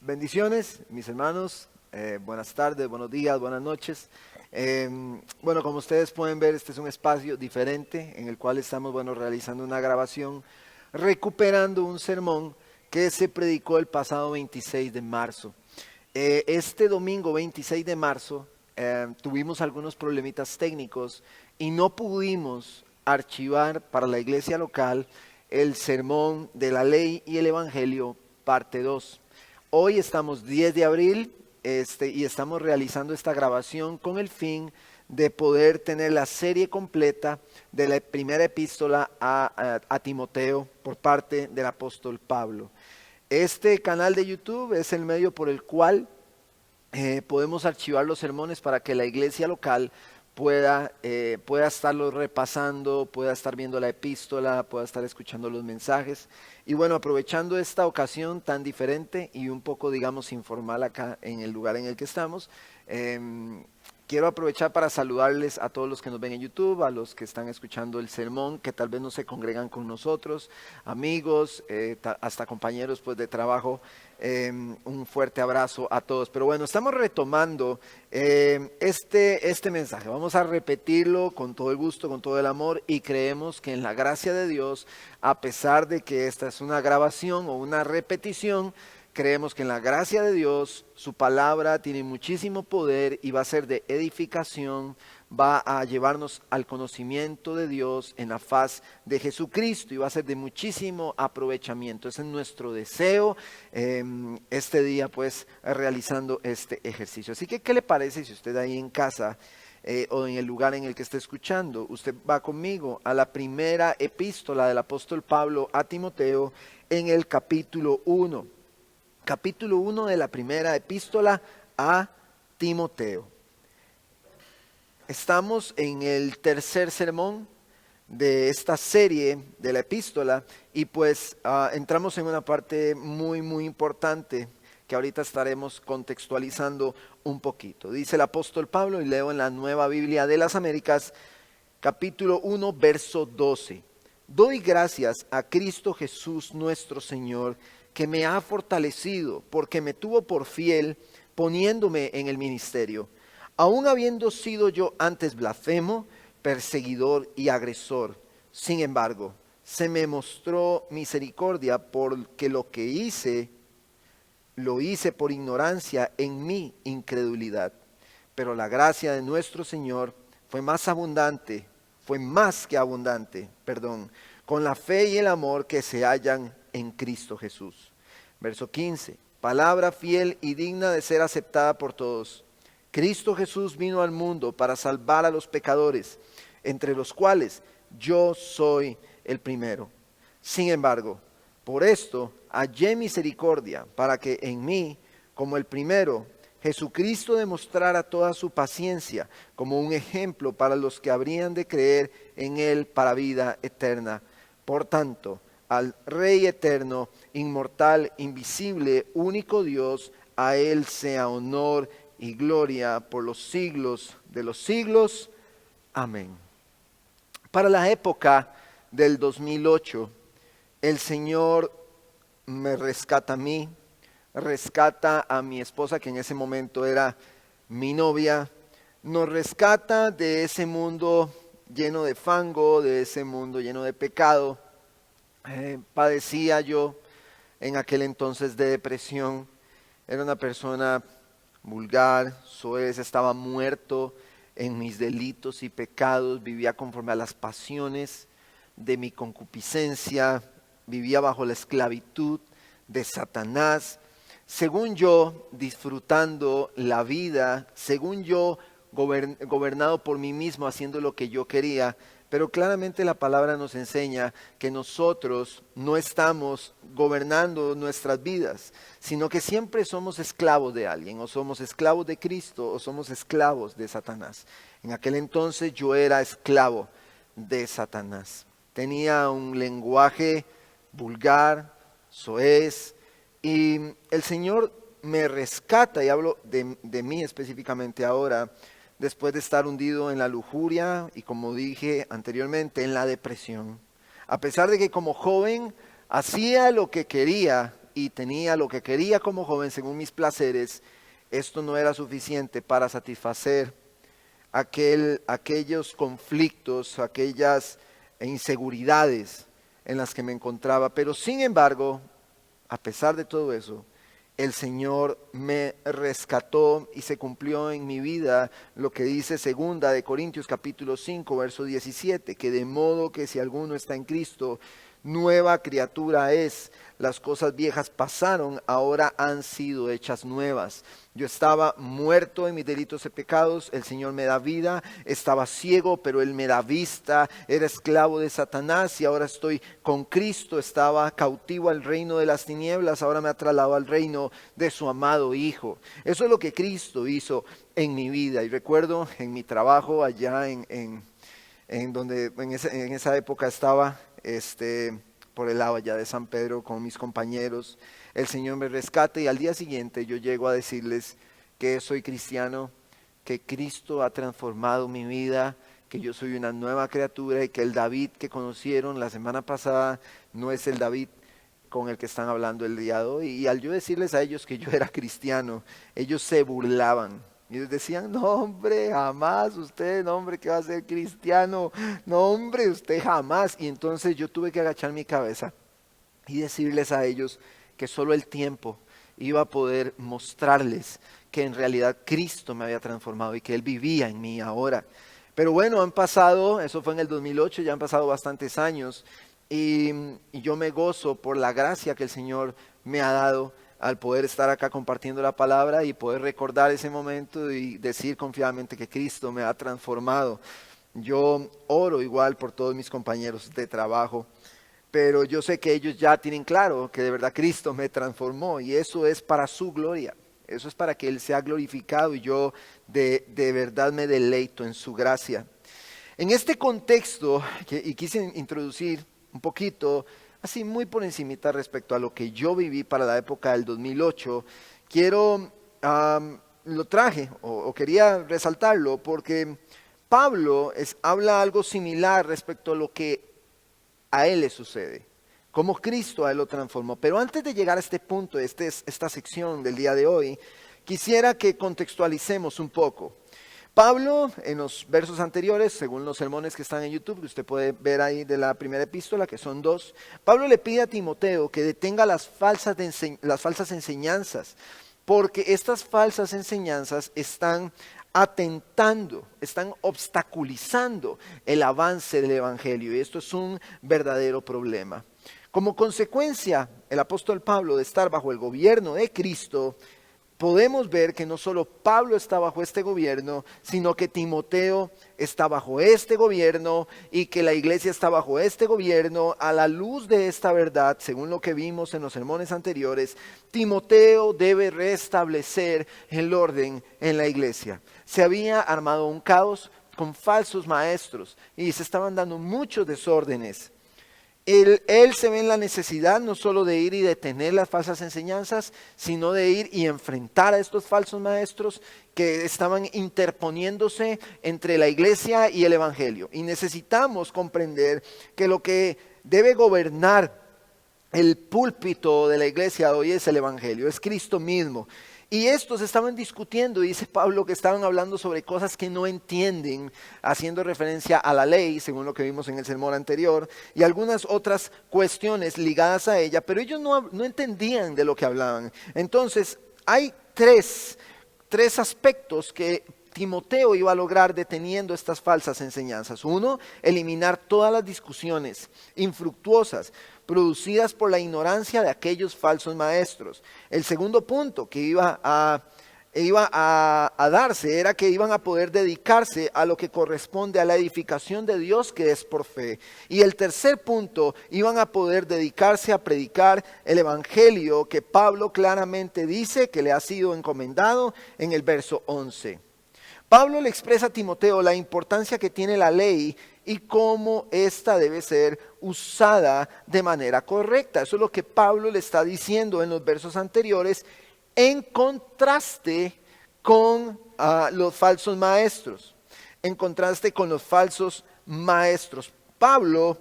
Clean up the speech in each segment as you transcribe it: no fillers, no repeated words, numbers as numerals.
Bendiciones, mis hermanos, buenas tardes, buenos días, buenas noches. Bueno, como ustedes pueden ver, este es un espacio diferente en el cual estamos, realizando una grabación, recuperando un sermón que se predicó el pasado 26 de marzo. Este domingo 26 de marzo tuvimos algunos problemitas técnicos y no pudimos archivar para la iglesia local el sermón de la ley y el evangelio parte 2. Hoy estamos 10 de abril y estamos realizando esta grabación con el fin de poder tener la serie completa de la primera epístola a Timoteo por parte del apóstol Pablo. Este canal de YouTube es el medio por el cual podemos archivar los sermones para que la iglesia local pueda estarlos repasando, pueda estar viendo la epístola, pueda estar escuchando los mensajes. Y bueno, aprovechando esta ocasión tan diferente y un poco, digamos, informal acá en el lugar en el que estamos, quiero aprovechar para saludarles a todos los que nos ven en YouTube, a los que están escuchando el sermón, que tal vez no se congregan con nosotros, amigos, hasta compañeros pues, de trabajo. Un fuerte abrazo a todos. Pero bueno, estamos retomando este mensaje. Vamos a repetirlo con todo el gusto, con todo el amor, y creemos que en la gracia de Dios, a pesar de que esta es una grabación o una repetición, creemos que en la gracia de Dios, su palabra tiene muchísimo poder y va a ser de edificación, va a llevarnos al conocimiento de Dios en la faz de Jesucristo y va a ser de muchísimo aprovechamiento. Ese es nuestro deseo este día, pues, realizando este ejercicio. Así que, ¿qué le parece si usted ahí en casa o en el lugar en el que esté escuchando, usted va conmigo a la primera epístola del apóstol Pablo a Timoteo en el capítulo 1? Capítulo 1 de la primera epístola a Timoteo. Estamos en el tercer sermón de esta serie de la epístola y pues entramos en una parte muy importante que ahorita estaremos contextualizando un poquito. Dice el apóstol Pablo, y leo en la Nueva Biblia de las Américas, capítulo 1, verso 12. Doy gracias a Cristo Jesús nuestro Señor, que me ha fortalecido, porque me tuvo por fiel, poniéndome en el ministerio. Aun habiendo sido yo antes blasfemo, perseguidor y agresor, sin embargo, se me mostró misericordia porque lo que hice, lo hice por ignorancia en mi incredulidad. Pero la gracia de nuestro Señor fue más que abundante, con la fe y el amor que se hallan en Cristo Jesús. Verso 15, palabra fiel y digna de ser aceptada por todos. Cristo Jesús vino al mundo para salvar a los pecadores, entre los cuales yo soy el primero. Sin embargo, por esto hallé misericordia, para que en mí, como el primero, Jesucristo demostrara toda su paciencia como un ejemplo para los que habrían de creer en Él para vida eterna. Por tanto, al Rey eterno, inmortal, invisible, único Dios, a Él sea honor y gloria por los siglos de los siglos. Amén. Para la época del 2008, el Señor me rescata a mí, rescata a mi esposa, que en ese momento era mi novia, nos rescata de ese mundo lleno de fango, de ese mundo lleno de pecado. Padecía yo en aquel entonces de depresión, era una persona vulgar, soez, estaba muerto en mis delitos y pecados, vivía conforme a las pasiones de mi concupiscencia, vivía bajo la esclavitud de Satanás, según yo disfrutando la vida, según yo gobernado por mí mismo, haciendo lo que yo quería. Pero claramente la palabra nos enseña que nosotros no estamos gobernando nuestras vidas, sino que siempre somos esclavos de alguien, o somos esclavos de Cristo, o somos esclavos de Satanás. En aquel entonces yo era esclavo de Satanás. tenía un lenguaje vulgar, soez, y el Señor me rescata, y hablo de mí específicamente ahora, después de estar hundido en la lujuria y, como dije anteriormente, en la depresión. A pesar de que como joven hacía lo que quería y tenía lo que quería como joven según mis placeres, esto no era suficiente para satisfacer aquellos conflictos, aquellas inseguridades en las que me encontraba. Pero sin embargo, a pesar de todo eso, el Señor me rescató y se cumplió en mi vida lo que dice 2 Corintios capítulo 5, verso 17, que de modo que si alguno está en Cristo, nueva criatura es. Las cosas viejas pasaron, ahora han sido hechas nuevas. Yo estaba muerto en mis delitos y pecados, el Señor me da vida, estaba ciego, pero Él me da vista, era esclavo de Satanás y ahora estoy con Cristo, estaba cautivo al reino de las tinieblas, ahora me ha trasladado al reino de su amado Hijo. Eso es lo que Cristo hizo en mi vida. Y recuerdo en mi trabajo allá en esa época estaba por el lado allá de San Pedro con mis compañeros, el Señor me rescata y al día siguiente yo llego a decirles que soy cristiano, que Cristo ha transformado mi vida, que yo soy una nueva criatura y que el David que conocieron la semana pasada no es el David con el que están hablando el día de hoy. Y al yo decirles a ellos que yo era cristiano, ellos se burlaban. Y ellos decían, no hombre, jamás usted, no hombre, que va a ser cristiano, no hombre, usted jamás. Y entonces yo tuve que agachar mi cabeza y decirles a ellos que solo el tiempo iba a poder mostrarles que en realidad Cristo me había transformado y que Él vivía en mí ahora. Pero bueno, han pasado, eso fue en el 2008, ya han pasado bastantes años y yo me gozo por la gracia que el Señor me ha dado al poder estar acá compartiendo la palabra y poder recordar ese momento y decir confiadamente que Cristo me ha transformado. Yo oro igual por todos mis compañeros de trabajo, pero yo sé que ellos ya tienen claro que de verdad Cristo me transformó y eso es para su gloria. Eso es para que Él sea glorificado y yo de verdad me deleito en su gracia. En este contexto, y quise introducir un poquito, así muy por encimita respecto a lo que yo viví para la época del 2008, lo traje o quería resaltarlo porque Pablo habla algo similar respecto a lo que a él le sucede, como Cristo a él lo transformó. Pero antes de llegar a este punto, esta sección del día de hoy, quisiera que contextualicemos un poco. Pablo, en los versos anteriores, según los sermones que están en YouTube, que usted puede ver ahí de la primera epístola, que son 2, Pablo le pide a Timoteo que detenga las falsas enseñanzas, porque estas falsas enseñanzas están atentando, están obstaculizando el avance del Evangelio, y esto es un verdadero problema. Como consecuencia, el apóstol Pablo de estar bajo el gobierno de Cristo, podemos ver que no solo Pablo está bajo este gobierno, sino que Timoteo está bajo este gobierno y que la iglesia está bajo este gobierno. A la luz de esta verdad, según lo que vimos en los sermones anteriores, Timoteo debe restablecer el orden en la iglesia. Se había armado un caos con falsos maestros y se estaban dando muchos desórdenes. Él se ve en la necesidad no solo de ir y detener las falsas enseñanzas, sino de ir y enfrentar a estos falsos maestros que estaban interponiéndose entre la iglesia y el evangelio. Y necesitamos comprender que lo que debe gobernar el púlpito de la iglesia hoy es el evangelio, es Cristo mismo. Y estos estaban discutiendo, dice Pablo, que estaban hablando sobre cosas que no entienden, haciendo referencia a la ley, según lo que vimos en el sermón anterior, y algunas otras cuestiones ligadas a ella, pero ellos no entendían de lo que hablaban. Entonces, hay tres aspectos que Timoteo iba a lograr deteniendo estas falsas enseñanzas. Uno, eliminar todas las discusiones infructuosas producidas por la ignorancia de aquellos falsos maestros. El segundo punto que iba a darse era que iban a poder dedicarse a lo que corresponde a la edificación de Dios, que es por fe. Y el tercer punto, iban a poder dedicarse a predicar el evangelio que Pablo claramente dice que le ha sido encomendado en el verso 11. Pablo le expresa a Timoteo la importancia que tiene la ley y cómo ésta debe ser usada de manera correcta. Eso es lo que Pablo le está diciendo en los versos anteriores, en contraste con los falsos maestros. En contraste con los falsos maestros. Pablo,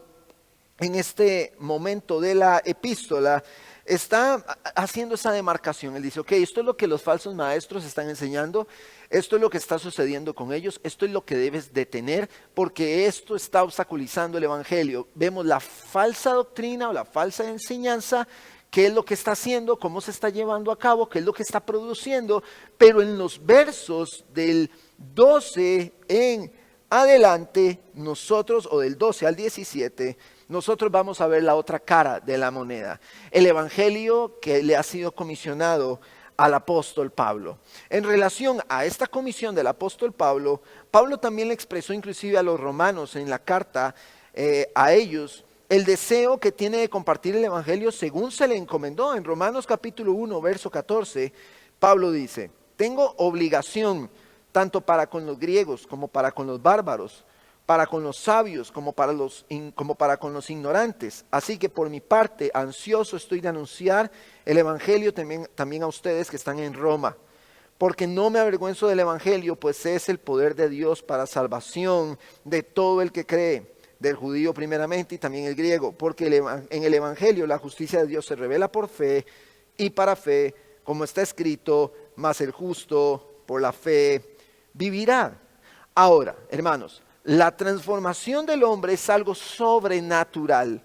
en este momento de la epístola, está haciendo esa demarcación. Él dice, ok, esto es lo que los falsos maestros están enseñando, esto es lo que está sucediendo con ellos, esto es lo que debes detener, porque esto está obstaculizando el evangelio. Vemos la falsa doctrina o la falsa enseñanza, qué es lo que está haciendo, cómo se está llevando a cabo, qué es lo que está produciendo, pero en los versos del 12 en adelante, nosotros, o del 12 al 17, nosotros vamos a ver la otra cara de la moneda, el evangelio que le ha sido comisionado al apóstol Pablo. En relación a esta comisión del apóstol Pablo, Pablo también le expresó inclusive a los romanos en la carta a ellos, el deseo que tiene de compartir el evangelio según se le encomendó. En Romanos capítulo 1, verso 14, Pablo dice, tengo obligación tanto para con los griegos como para con los bárbaros, para con los sabios como para con los ignorantes. Así que por mi parte, ansioso estoy de anunciar el evangelio también a ustedes que están en Roma. Porque no me avergüenzo del evangelio, pues es el poder de Dios para salvación de todo el que cree, del judío primeramente y también el griego. Porque en el evangelio la justicia de Dios se revela por fe y para fe, como está escrito, mas el justo por la fe vivirá. Ahora, hermanos, la transformación del hombre es algo sobrenatural.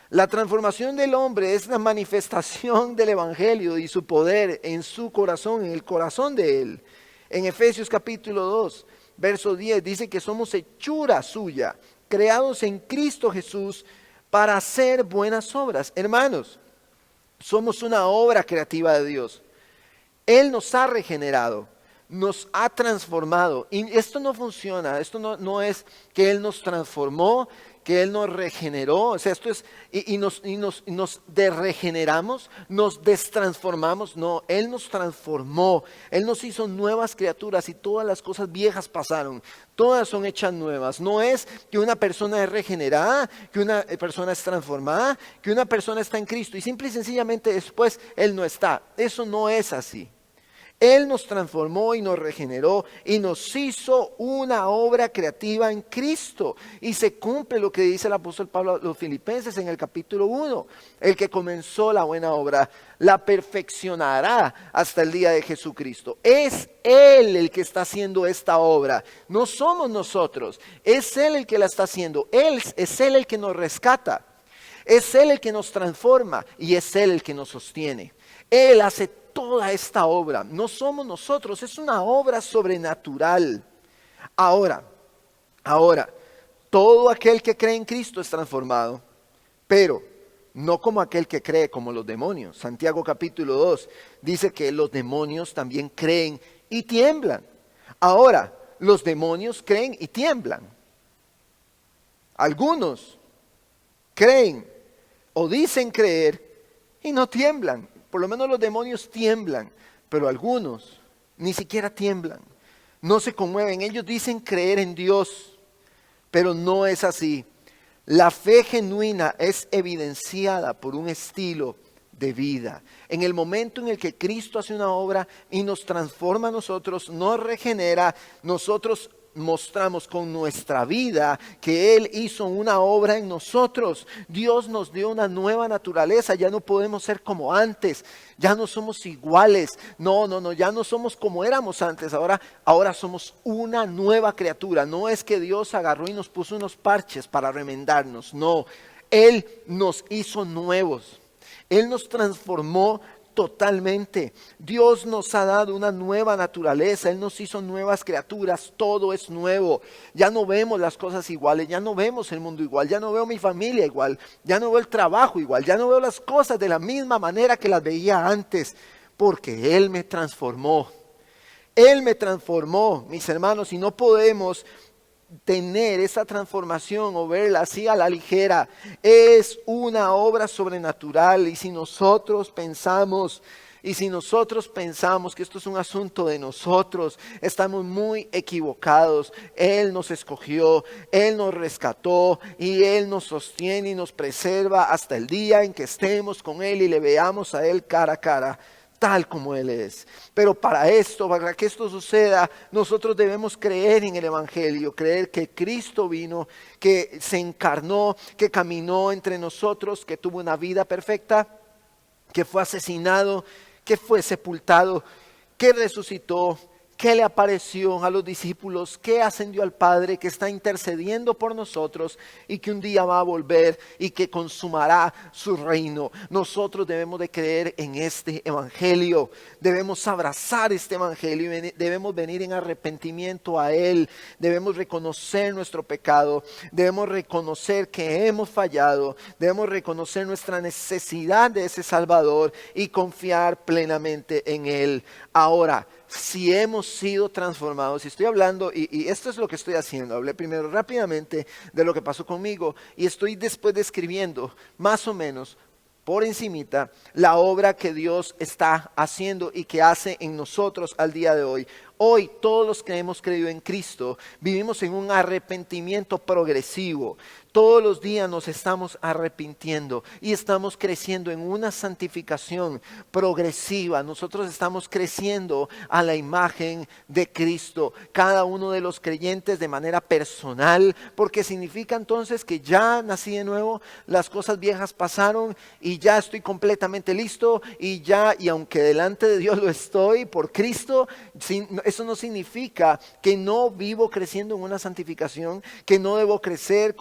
La transformación del hombre es la manifestación del evangelio y su poder en su corazón, en el corazón de él. En Efesios capítulo 2, verso 10 dice que somos hechura suya, creados en Cristo Jesús para hacer buenas obras. Hermanos, somos una obra creativa de Dios. Él nos ha regenerado, nos ha transformado. Y esto no funciona, esto no es que Él nos transformó, que Él nos regeneró. O sea, esto es, y nos regeneramos, nos destransformamos. No, Él nos transformó, Él nos hizo nuevas criaturas y todas las cosas viejas pasaron. Todas son hechas nuevas. No es que una persona es regenerada, que una persona es transformada, que una persona está en Cristo y simple y sencillamente después Él no está. Eso no es así. Él nos transformó y nos regeneró y nos hizo una obra creativa en Cristo. Y se cumple lo que dice el apóstol Pablo a los Filipenses en el capítulo 1. El que comenzó la buena obra la perfeccionará hasta el día de Jesucristo. Es Él el que está haciendo esta obra. No somos nosotros. Es Él el que la está haciendo. Es Él el que nos rescata. Es Él el que nos transforma y es Él el que nos sostiene. Él hace toda esta obra, no somos nosotros, es una obra sobrenatural. Ahora, todo aquel que cree en Cristo es transformado, pero no como aquel que cree como los demonios. Santiago capítulo 2 dice que los demonios también creen y tiemblan. Ahora, los demonios creen y tiemblan. Algunos creen o dicen creer y no tiemblan. Por lo menos los demonios tiemblan, pero algunos ni siquiera tiemblan, no se conmueven. Ellos dicen creer en Dios, pero no es así. La fe genuina es evidenciada por un estilo de vida. En el momento en el que Cristo hace una obra y nos transforma a nosotros, nos regenera, nosotros mostramos con nuestra vida que Él hizo una obra en nosotros. Dios nos dio una nueva naturaleza, ya no podemos ser como antes, ya no somos iguales, no, ya no somos como éramos antes, ahora somos una nueva criatura. No es que Dios agarró y nos puso unos parches para remendarnos, no, Él nos hizo nuevos, Él nos transformó totalmente. Dios nos ha dado una nueva naturaleza, Él nos hizo nuevas criaturas, todo es nuevo. Ya no vemos las cosas iguales, ya no vemos el mundo igual, ya no veo mi familia igual, ya no veo el trabajo igual, ya no veo las cosas de la misma manera que las veía antes, porque Él me transformó. Él me transformó, mis hermanos, y no podemos tener esa transformación o verla así a la ligera. Es una obra sobrenatural, y si nosotros pensamos Y si nosotros pensamos que esto es un asunto de nosotros, estamos muy equivocados. Él nos escogió, Él nos rescató y Él nos sostiene y nos preserva hasta el día en que estemos con Él y le veamos a Él cara a cara, tal como Él es. Pero para que esto suceda, nosotros debemos creer en el Evangelio, creer que Cristo vino, que se encarnó, que caminó entre nosotros, que tuvo una vida perfecta, que fue asesinado, que fue sepultado, que resucitó, que le apareció a los discípulos, que ascendió al Padre, que está intercediendo por nosotros y que un día va a volver y que consumará su reino. Nosotros debemos de creer en este Evangelio, debemos abrazar este Evangelio y debemos venir en arrepentimiento a Él, debemos reconocer nuestro pecado, debemos reconocer que hemos fallado, debemos reconocer nuestra necesidad de ese Salvador y confiar plenamente en Él. Ahora, si hemos sido transformados, y estoy hablando, y esto es lo que estoy haciendo, hablé primero rápidamente de lo que pasó conmigo y estoy después describiendo más o menos por encimita la obra que Dios está haciendo y que hace en nosotros al día de hoy. Hoy todos los que hemos creído en Cristo vivimos en un arrepentimiento progresivo. Todos los días nos estamos arrepintiendo y estamos creciendo en una santificación progresiva. Nosotros estamos creciendo a la imagen de Cristo. Cada uno de los creyentes de manera personal, porque significa entonces que ya nací de nuevo, las cosas viejas pasaron y ya estoy completamente listo y aunque delante de Dios lo estoy por Cristo, eso no significa que no vivo creciendo en una santificación, que no debo crecer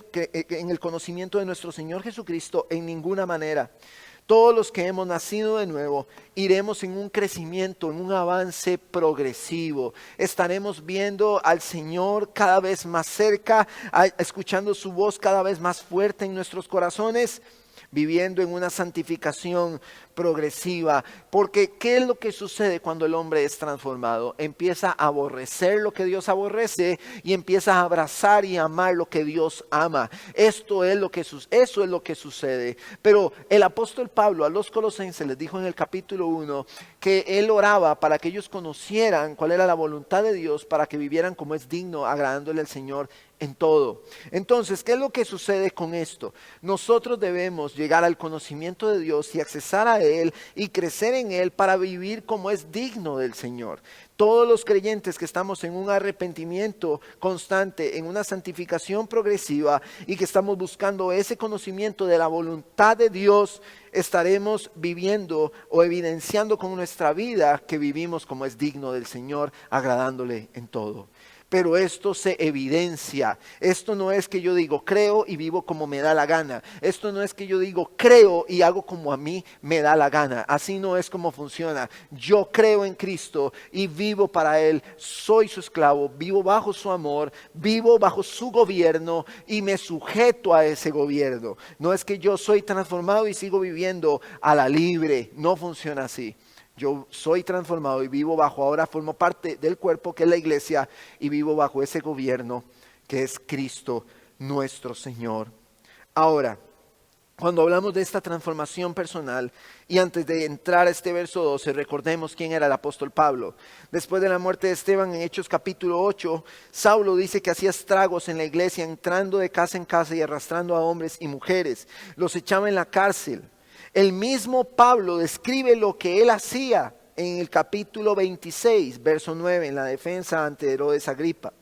en el conocimiento de nuestro Señor Jesucristo en ninguna manera. Todos los que hemos nacido de nuevo iremos en un crecimiento, en un avance progresivo. Estaremos viendo al Señor cada vez más cerca, escuchando su voz cada vez más fuerte en nuestros corazones, viviendo en una santificación progresiva. Porque ¿qué es lo que sucede cuando el hombre es transformado? Empieza a aborrecer lo que Dios aborrece y empieza a abrazar y amar lo que Dios ama. Eso es lo que sucede. Pero el apóstol Pablo a los Colosenses les dijo en el capítulo 1 que él oraba para que ellos conocieran cuál era la voluntad de Dios, para que vivieran como es digno, agradándole al Señor en todo. Entonces, ¿qué es lo que sucede con esto? Nosotros debemos llegar al conocimiento de Dios y accesar a Él y crecer en Él para vivir como es digno del Señor. Todos los creyentes que estamos en un arrepentimiento constante, en una santificación progresiva y que estamos buscando ese conocimiento de la voluntad de Dios, estaremos viviendo o evidenciando con nuestra vida que vivimos como es digno del Señor, agradándole en todo. Pero esto se evidencia. Esto no es que yo digo creo y vivo como me da la gana. Esto no es que yo digo creo y hago como a mí me da la gana. Así no es como funciona. Yo creo en Cristo y vivo para Él. Soy su esclavo, vivo bajo su amor, vivo bajo su gobierno y me sujeto a ese gobierno. No es que yo soy transformado y sigo viviendo a la libre. No funciona así. Yo soy transformado y vivo ahora formo parte del cuerpo que es la iglesia y vivo bajo ese gobierno que es Cristo nuestro Señor. Ahora, cuando hablamos de esta transformación personal y antes de entrar a este verso 12, recordemos quién era el apóstol Pablo. Después de la muerte de Esteban en Hechos capítulo 8, Saulo dice que hacía estragos en la iglesia, entrando de casa en casa y arrastrando a hombres y mujeres. Los echaba en la cárcel. El mismo Pablo describe lo que él hacía en el capítulo 26, verso 9, en la defensa ante Herodes Agripa.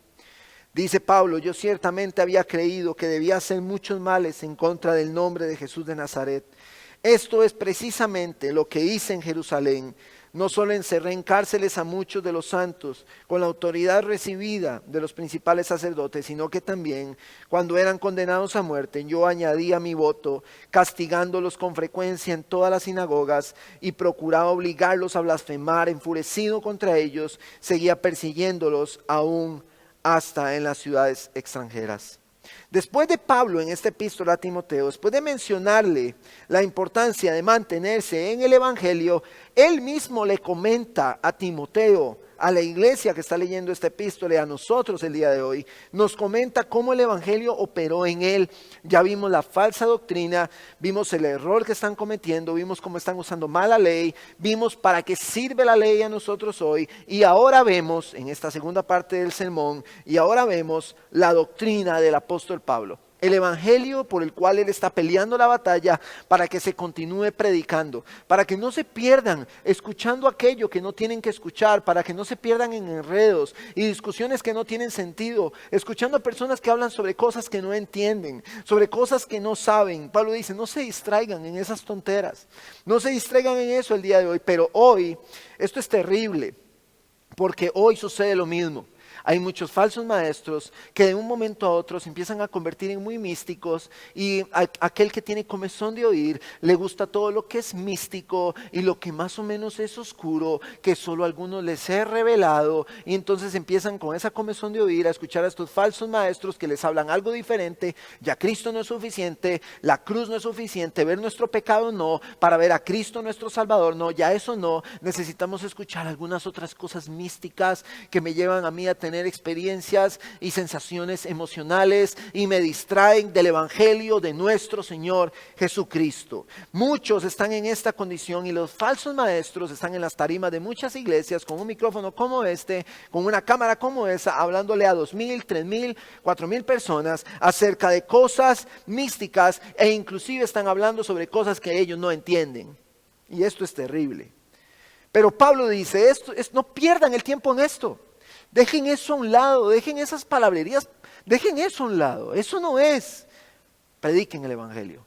Dice Pablo: yo ciertamente había creído que debía hacer muchos males en contra del nombre de Jesús de Nazaret. Esto es precisamente lo que hice en Jerusalén. No solo encerré en cárceles a muchos de los santos con la autoridad recibida de los principales sacerdotes, sino que también cuando eran condenados a muerte yo añadía mi voto, castigándolos con frecuencia en todas las sinagogas y procuraba obligarlos a blasfemar. Enfurecido contra ellos, seguía persiguiéndolos aún hasta en las ciudades extranjeras. Después de Pablo en esta epístola a Timoteo, después de mencionarle la importancia de mantenerse en el Evangelio, él mismo le comenta a Timoteo, a la iglesia que está leyendo esta epístola, y a nosotros el día de hoy, nos comenta cómo el Evangelio operó en él. Ya vimos la falsa doctrina, vimos el error que están cometiendo, vimos cómo están usando mal la ley, vimos para qué sirve la ley a nosotros hoy, y ahora vemos, en esta segunda parte del sermón, y ahora vemos la doctrina del apóstol Pablo. El evangelio por el cual él está peleando la batalla para que se continúe predicando, para que no se pierdan escuchando aquello que no tienen que escuchar, para que no se pierdan en enredos y discusiones que no tienen sentido, escuchando a personas que hablan sobre cosas que no entienden, sobre cosas que no saben. Pablo dice, no se distraigan en esas tonteras, no se distraigan en eso el día de hoy, pero hoy esto es terrible, porque hoy sucede lo mismo. Hay muchos falsos maestros que de un momento a otro se empiezan a convertir en muy místicos, y aquel que tiene comezón de oír le gusta todo lo que es místico y lo que más o menos es oscuro, que solo a algunos les es revelado, y entonces empiezan con esa comezón de oír a escuchar a estos falsos maestros que les hablan algo diferente. Ya Cristo no es suficiente, la cruz no es suficiente, ver nuestro pecado no, para ver a Cristo nuestro Salvador no, ya eso no, necesitamos escuchar algunas otras cosas místicas que me llevan a mí a tener experiencias y sensaciones emocionales y me distraen del evangelio de nuestro Señor Jesucristo. Muchos están en esta condición, y los falsos maestros están en las tarimas de muchas iglesias con un micrófono como este, con una cámara como esa, hablándole a 2,000, 3,000, 4,000 personas acerca de cosas místicas, e inclusive están hablando sobre cosas que ellos no entienden. Y esto es terrible. Pero Pablo dice, no pierdan el tiempo en esto. Dejen eso a un lado, dejen esas palabrerías, dejen eso a un lado. Eso no es. Prediquen el evangelio.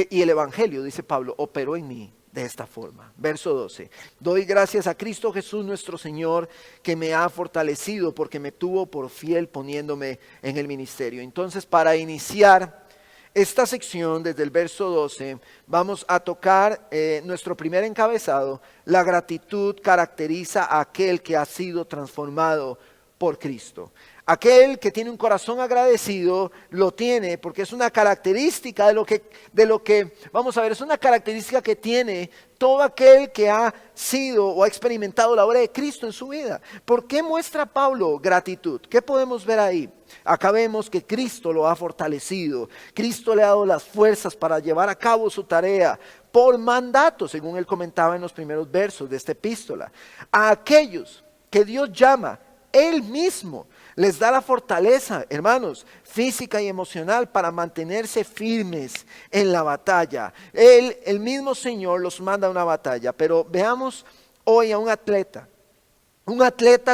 Y el evangelio, dice Pablo, operó en mí de esta forma. Verso 12. Doy gracias a Cristo Jesús nuestro Señor, que me ha fortalecido porque me tuvo por fiel poniéndome en el ministerio. Entonces, para iniciar esta sección, desde el verso 12, vamos a tocar nuestro primer encabezado. La gratitud caracteriza a aquel que ha sido transformado por Cristo. Aquel que tiene un corazón agradecido lo tiene porque es una característica de lo que vamos a ver, es una característica que tiene todo aquel que ha sido o ha experimentado la obra de Cristo en su vida. ¿Por qué muestra Pablo gratitud? ¿Qué podemos ver ahí? Acá vemos que Cristo lo ha fortalecido. Cristo le ha dado las fuerzas para llevar a cabo su tarea por mandato, según él comentaba en los primeros versos de esta epístola. A aquellos que Dios llama, él mismo les da la fortaleza, hermanos, física y emocional para mantenerse firmes en la batalla. El mismo Señor los manda a una batalla. Pero veamos hoy a un atleta,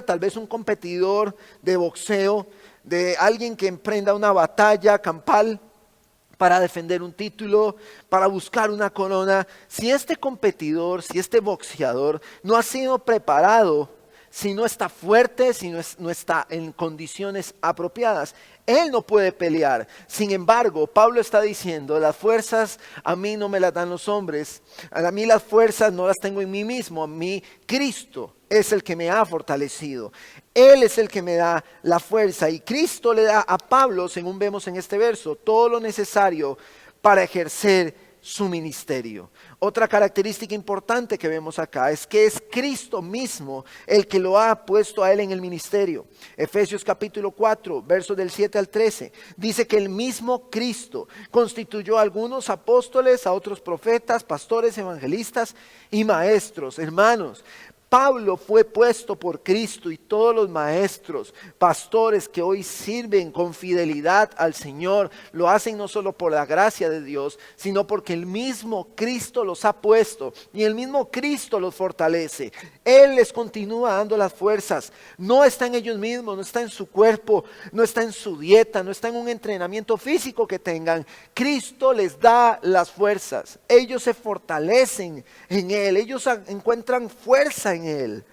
tal vez un competidor de boxeo, de alguien que emprenda una batalla campal para defender un título, para buscar una corona. Si este competidor, si este boxeador no ha sido preparado, si no está fuerte, si no está en condiciones apropiadas, él no puede pelear. Sin embargo, Pablo está diciendo, las fuerzas a mí no me las dan los hombres, a mí las fuerzas no las tengo en mí mismo, a mí Cristo es el que me ha fortalecido. Él es el que me da la fuerza, y Cristo le da a Pablo, según vemos en este verso, todo lo necesario para ejercer su ministerio. Otra característica importante que vemos acá es que es Cristo mismo el que lo ha puesto a él en el ministerio. Efesios capítulo 4, versos del 7 al 13, dice que el mismo Cristo constituyó a algunos apóstoles, a otros profetas, pastores, evangelistas y maestros. Hermanos, Pablo fue puesto por Cristo, y todos los maestros, pastores que hoy sirven con fidelidad al Señor, lo hacen no solo por la gracia de Dios, sino porque el mismo Cristo los ha puesto y el mismo Cristo los fortalece. Él les continúa dando las fuerzas. No está en ellos mismos, no está en su cuerpo, no está en su dieta, no está en un entrenamiento físico que tengan. Cristo les da las fuerzas. Ellos se fortalecen en Él, ellos encuentran fuerza en Él.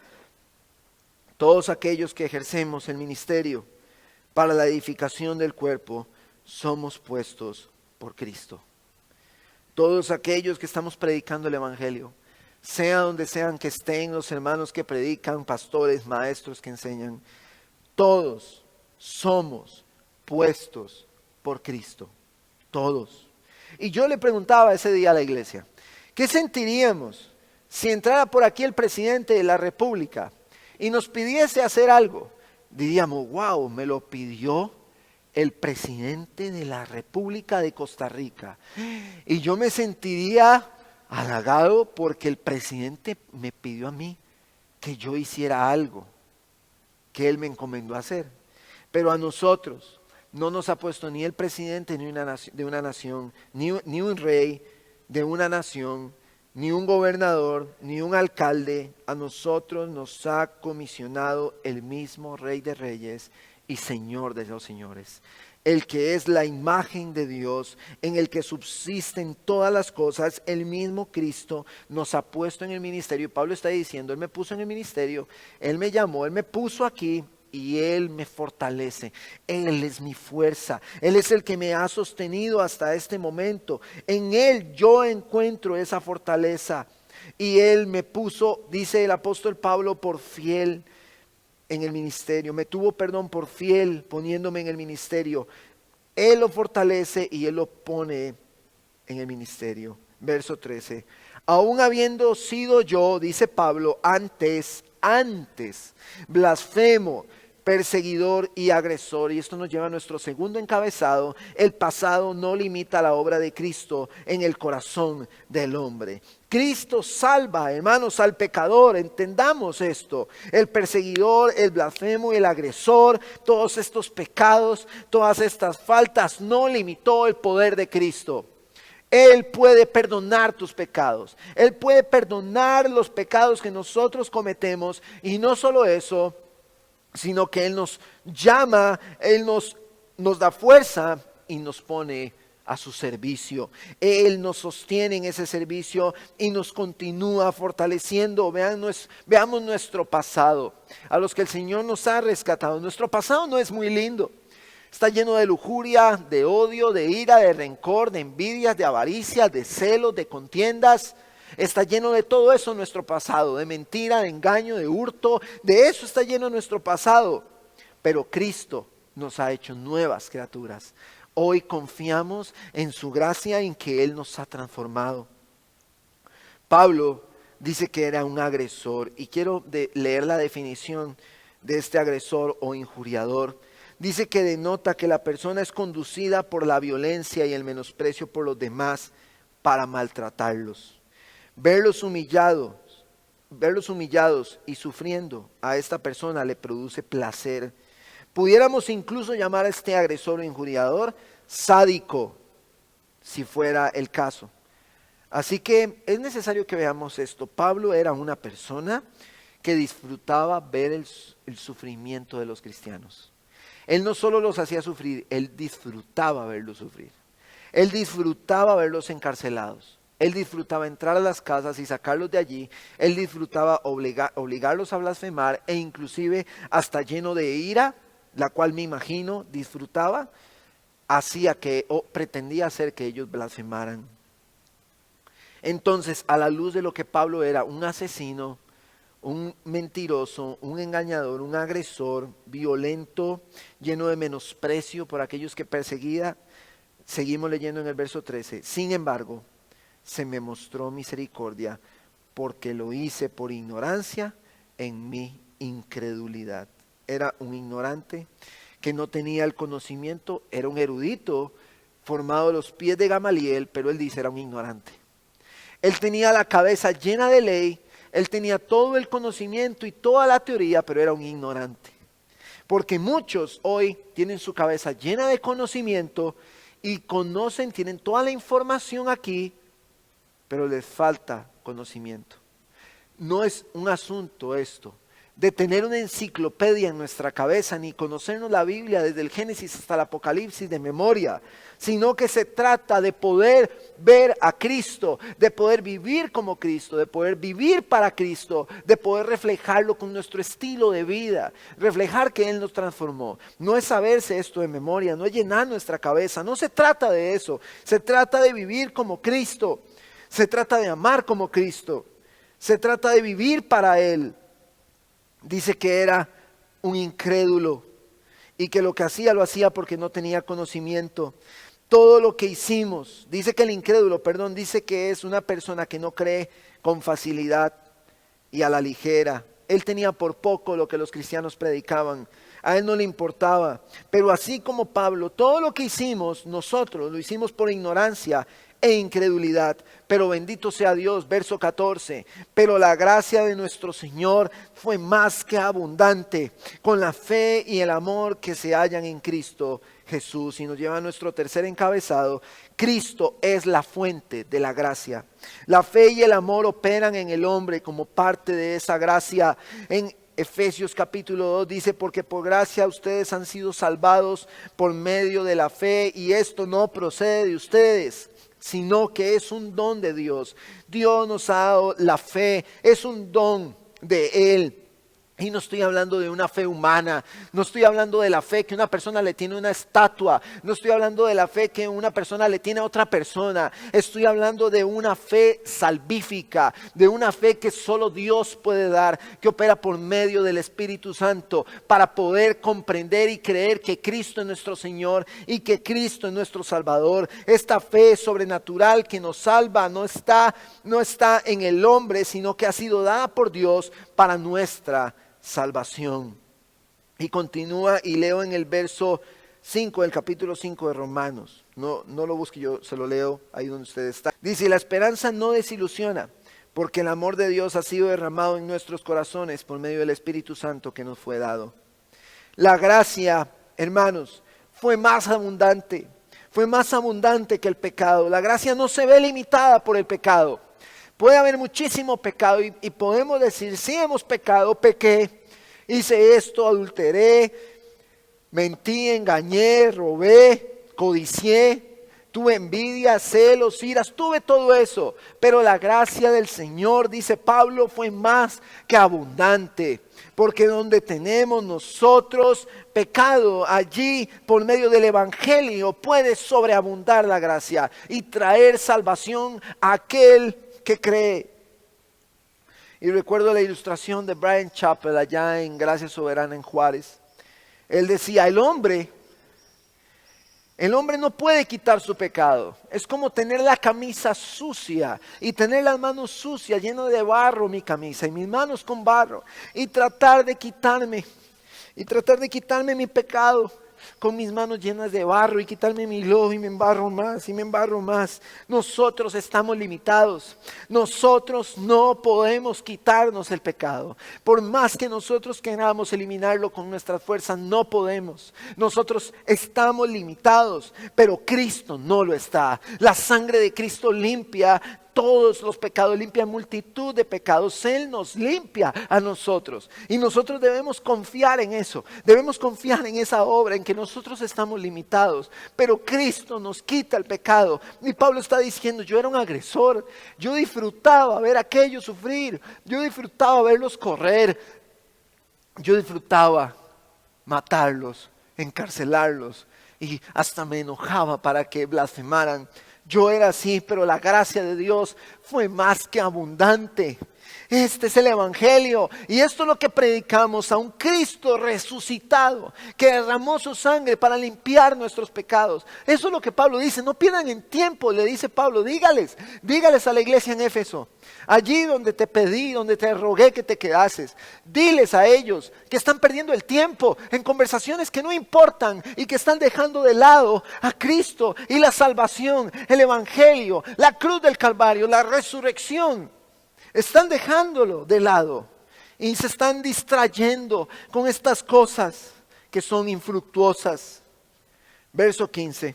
Todos aquellos que ejercemos el ministerio para la edificación del cuerpo somos puestos por Cristo. Todos aquellos que estamos predicando el evangelio, sea donde sean que estén los hermanos que predican, pastores, maestros que enseñan, todos somos puestos por Cristo, todos. Y yo le preguntaba ese día a la iglesia, ¿qué sentiríamos si entrara por aquí el presidente de la República y nos pidiese hacer algo? Diríamos, wow, me lo pidió el presidente de la República de Costa Rica. Y yo me sentiría halagado porque el presidente me pidió a mí que yo hiciera algo que él me encomendó a hacer. Pero a nosotros no nos ha puesto ni el presidente de una nación, ni un rey de una nación, ni un gobernador, ni un alcalde. A nosotros nos ha comisionado el mismo Rey de Reyes y Señor de los señores, el que es la imagen de Dios, en el que subsisten todas las cosas. El mismo Cristo nos ha puesto en el ministerio. Y Pablo está diciendo, Él me puso en el ministerio, Él me llamó, Él me puso aquí y Él me fortalece. Él es mi fuerza, Él es el que me ha sostenido hasta este momento. En Él yo encuentro esa fortaleza y Él me puso, dice el apóstol Pablo, por fiel en el ministerio. Me tuvo, por fiel poniéndome en el ministerio. Él lo fortalece y Él lo pone en el ministerio. Verso 13. Aún habiendo sido yo, dice Pablo, antes, blasfemo, perseguidor y agresor. Y esto nos lleva a nuestro segundo encabezado. El pasado no limita la obra de Cristo en el corazón del hombre. Cristo salva, hermanos, al pecador. Entendamos esto. El perseguidor, el blasfemo y el agresor, todos estos pecados, todas estas faltas, no limitó el poder de Cristo. Él puede perdonar tus pecados. Él puede perdonar los pecados que nosotros cometemos. Y no solo eso, sino que Él nos llama, Él nos da fuerza y nos pone a su servicio. Él nos sostiene en ese servicio y nos continúa fortaleciendo. Veamos nuestro pasado, a los que el Señor nos ha rescatado. Nuestro pasado no es muy lindo. Está lleno de lujuria, de odio, de ira, de rencor, de envidias, de avaricia, de celos, de contiendas. Está lleno de todo eso nuestro pasado, de mentira, de engaño, de hurto. De eso está lleno nuestro pasado. Pero Cristo nos ha hecho nuevas criaturas. Hoy confiamos en su gracia, en que Él nos ha transformado. Pablo dice que era un agresor, y quiero leer la definición de este agresor o injuriador. Dice que denota que la persona es conducida por la violencia y el menosprecio por los demás para maltratarlos. Verlos humillados y sufriendo a esta persona le produce placer. Pudiéramos incluso llamar a este agresor o injuriador sádico, si fuera el caso. Así que es necesario que veamos esto. Pablo era una persona que disfrutaba ver el sufrimiento de los cristianos. Él no solo los hacía sufrir, Él disfrutaba verlos sufrir. Él disfrutaba verlos encarcelados. Él disfrutaba entrar a las casas y sacarlos de allí. Él disfrutaba obligarlos a blasfemar, e inclusive hasta lleno de ira, la cual me imagino disfrutaba, hacía que o pretendía hacer que ellos blasfemaran. Entonces, a la luz de lo que Pablo era, un asesino, un mentiroso, un engañador, un agresor, violento, lleno de menosprecio por aquellos que perseguía, seguimos leyendo en el verso 13. Sin embargo, se me mostró misericordia porque lo hice por ignorancia en mi incredulidad. Era un ignorante que no tenía el conocimiento, era un erudito formado a los pies de Gamaliel, pero él dice era un ignorante. Él tenía la cabeza llena de ley, él tenía todo el conocimiento y toda la teoría, pero era un ignorante. Porque muchos hoy tienen su cabeza llena de conocimiento y tienen toda la información aquí, pero les falta conocimiento. No es un asunto esto de tener una enciclopedia en nuestra cabeza, ni conocernos la Biblia desde el Génesis hasta el Apocalipsis de memoria, sino que se trata de poder ver a Cristo, de poder vivir como Cristo, de poder vivir para Cristo, de poder reflejarlo con nuestro estilo de vida, reflejar que Él nos transformó. No es saberse esto de memoria, no es llenar nuestra cabeza, no se trata de eso, se trata de vivir como Cristo, se trata de amar como Cristo, se trata de vivir para Él. Dice que era un incrédulo y que lo que hacía lo hacía porque no tenía conocimiento. Todo lo que hicimos, dice que el incrédulo, dice que es una persona que no cree con facilidad y a la ligera. Él tenía por poco lo que los cristianos predicaban. A él no le importaba. Pero así como Pablo, todo lo que hicimos nosotros lo hicimos por ignorancia e incredulidad. Pero bendito sea Dios, verso 14. Pero la gracia de nuestro Señor fue más que abundante con la fe y el amor que se hallan en Cristo Jesús. Y nos lleva a nuestro tercer encabezado. Cristo es la fuente de la gracia. La fe y el amor operan en el hombre como parte de esa gracia. En Efesios capítulo 2 dice, porque por gracia ustedes han sido salvados por medio de la fe, y esto no procede de ustedes, sino que es un don de Dios. Dios nos ha dado la fe, es un don de Él. Y no estoy hablando de una fe humana, no estoy hablando de la fe que una persona le tiene a una estatua, no estoy hablando de la fe que una persona le tiene a otra persona, estoy hablando de una fe salvífica, de una fe que solo Dios puede dar, que opera por medio del Espíritu Santo para poder comprender y creer que Cristo es nuestro Señor y que Cristo es nuestro Salvador. Esta fe sobrenatural que nos salva no está en el hombre, sino que ha sido dada por Dios para nuestra salvación. Y continúa, y leo en el verso 5 del capítulo 5 de Romanos. No lo busque, yo se lo leo ahí donde usted está. Dice, la esperanza no desilusiona, porque el amor de Dios ha sido derramado en nuestros corazones por medio del Espíritu Santo que nos fue dado. La gracia, hermanos, fue más abundante que el pecado. La gracia no se ve limitada por el pecado. Puede haber muchísimo pecado y podemos decir, sí hemos pecado, pequé, hice esto, adulteré, mentí, engañé, robé, codicié, tuve envidia, celos, iras, tuve todo eso. Pero la gracia del Señor, dice Pablo, fue más que abundante. Porque donde tenemos nosotros pecado, allí por medio del Evangelio puede sobreabundar la gracia y traer salvación a aquel que cree. Y recuerdo la ilustración de Bryan Chapell allá en Gracia Soberana en Juárez. Él decía, el hombre no puede quitar su pecado. Es como tener la camisa sucia y tener las manos sucias, lleno de barro mi camisa y mis manos con barro, y tratar de quitarme mi pecado con mis manos llenas de barro y quitarme mi lodo y me embarro más. Nosotros estamos limitados. Nosotros no podemos quitarnos el pecado. Por más que nosotros queramos eliminarlo con nuestras fuerzas, no podemos. Nosotros estamos limitados, pero Cristo no lo está. La sangre de Cristo limpia todos los pecados, limpia multitud de pecados. Él nos limpia a nosotros y nosotros debemos confiar en eso, debemos confiar en esa obra, en que nosotros estamos limitados, pero Cristo nos quita el pecado. Y Pablo está diciendo, yo era un agresor, yo disfrutaba ver a aquellos sufrir, yo disfrutaba verlos correr, yo disfrutaba matarlos, encarcelarlos, y hasta me enojaba para que blasfemaran. Yo era así, pero la gracia de Dios fue más que abundante. Este es el Evangelio y esto es lo que predicamos, a un Cristo resucitado que derramó su sangre para limpiar nuestros pecados. Eso es lo que Pablo dice, no pierdan en tiempo, le dice Pablo, dígales a la iglesia en Éfeso, allí donde te pedí, donde te rogué que te quedases, diles a ellos que están perdiendo el tiempo en conversaciones que no importan y que están dejando de lado a Cristo y la salvación, el Evangelio, la cruz del Calvario, la resurrección. Están dejándolo de lado y se están distrayendo con estas cosas que son infructuosas. Verso 15,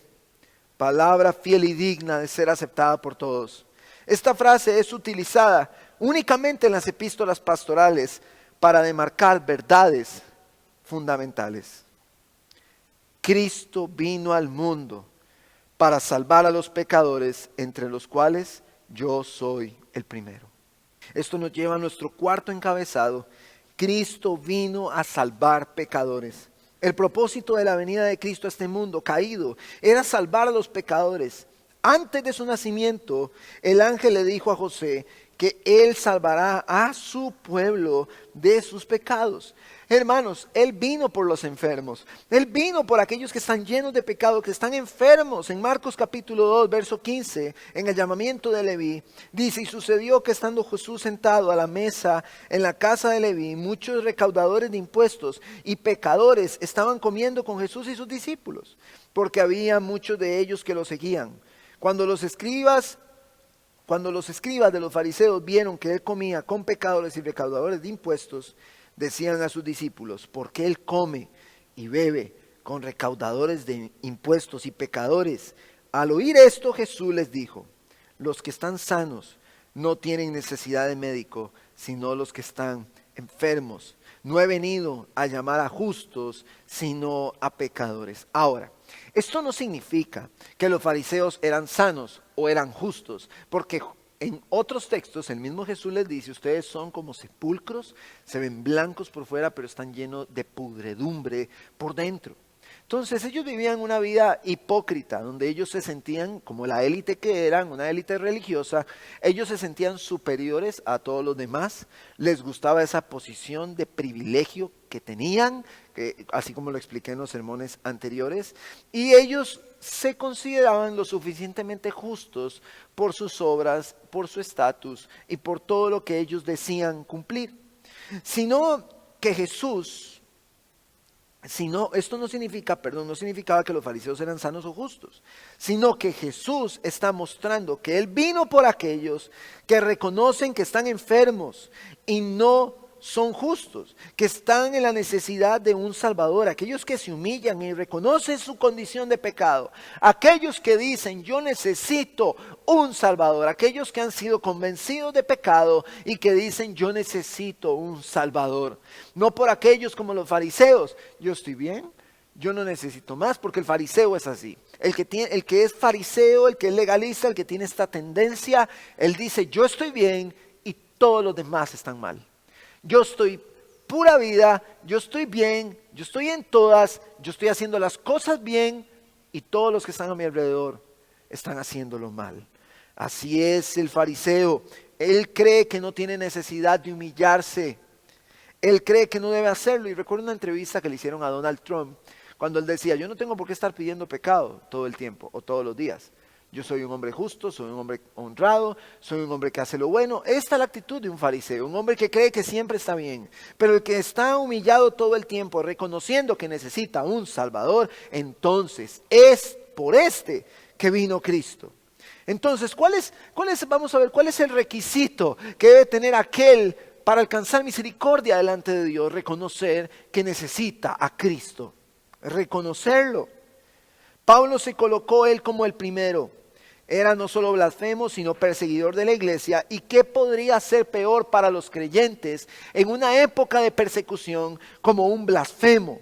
palabra fiel y digna de ser aceptada por todos. Esta frase es utilizada únicamente en las epístolas pastorales para demarcar verdades fundamentales. Cristo vino al mundo para salvar a los pecadores, entre los cuales yo soy el primero. Esto nos lleva a nuestro cuarto encabezado. Cristo vino a salvar pecadores. El propósito de la venida de Cristo a este mundo caído era salvar a los pecadores. Antes de su nacimiento, el ángel le dijo a José que él salvará a su pueblo de sus pecados. Hermanos, Él vino por los enfermos. Él vino por aquellos que están llenos de pecado, que están enfermos. En Marcos capítulo 2, verso 15, en el llamamiento de Leví, dice: y sucedió que estando Jesús sentado a la mesa en la casa de Leví, muchos recaudadores de impuestos y pecadores estaban comiendo con Jesús y sus discípulos, porque había muchos de ellos que lo seguían. Cuando los escribas de los fariseos vieron que él comía con pecadores y recaudadores de impuestos, decían a sus discípulos: ¿por qué él come y bebe con recaudadores de impuestos y pecadores? Al oír esto, Jesús les dijo: los que están sanos no tienen necesidad de médico, sino los que están enfermos. No he venido a llamar a justos, sino a pecadores. Ahora, esto no significa que los fariseos eran sanos o eran justos, porque en otros textos el mismo Jesús les dice: ustedes son como sepulcros, se ven blancos por fuera, pero están llenos de pudredumbre por dentro. Entonces ellos vivían una vida hipócrita, donde ellos se sentían como la élite que eran, una élite religiosa. Ellos se sentían superiores a todos los demás, les gustaba esa posición de privilegio que tenían, así como lo expliqué en los sermones anteriores, y ellos se consideraban lo suficientemente justos por sus obras, por su estatus y por todo lo que ellos decían cumplir. Sino que Jesús... esto no significaba que los fariseos eran sanos o justos, sino que Jesús está mostrando que Él vino por aquellos que reconocen que están enfermos y no son justos, que están en la necesidad de un Salvador, aquellos que se humillan y reconocen su condición de pecado, aquellos que dicen: yo necesito un Salvador, aquellos que han sido convencidos de pecado y que dicen: yo necesito un Salvador. No por aquellos como los fariseos: yo estoy bien, yo no necesito más, porque el fariseo es así. El que es fariseo, el que es legalista, el que tiene esta tendencia, él dice: yo estoy bien y todos los demás están mal. Yo estoy pura vida, yo estoy bien, yo estoy en todas, yo estoy haciendo las cosas bien y todos los que están a mi alrededor están haciéndolo mal. Así es el fariseo. Él cree que no tiene necesidad de humillarse. Él cree que no debe hacerlo. Y recuerdo una entrevista que le hicieron a Donald Trump, cuando él decía: yo no tengo por qué estar pidiendo pecado todo el tiempo o todos los días. Yo soy un hombre justo, soy un hombre honrado, soy un hombre que hace lo bueno. Esta es la actitud de un fariseo, un hombre que cree que siempre está bien. Pero el que está humillado todo el tiempo, reconociendo que necesita un Salvador, entonces es por este que vino Cristo. Entonces, vamos a ver, ¿cuál es el requisito que debe tener aquel para alcanzar misericordia delante de Dios? Reconocer que necesita a Cristo, reconocerlo. Pablo se colocó él como el primero. Era no solo blasfemo, sino perseguidor de la iglesia. ¿Y qué podría ser peor para los creyentes en una época de persecución como un blasfemo,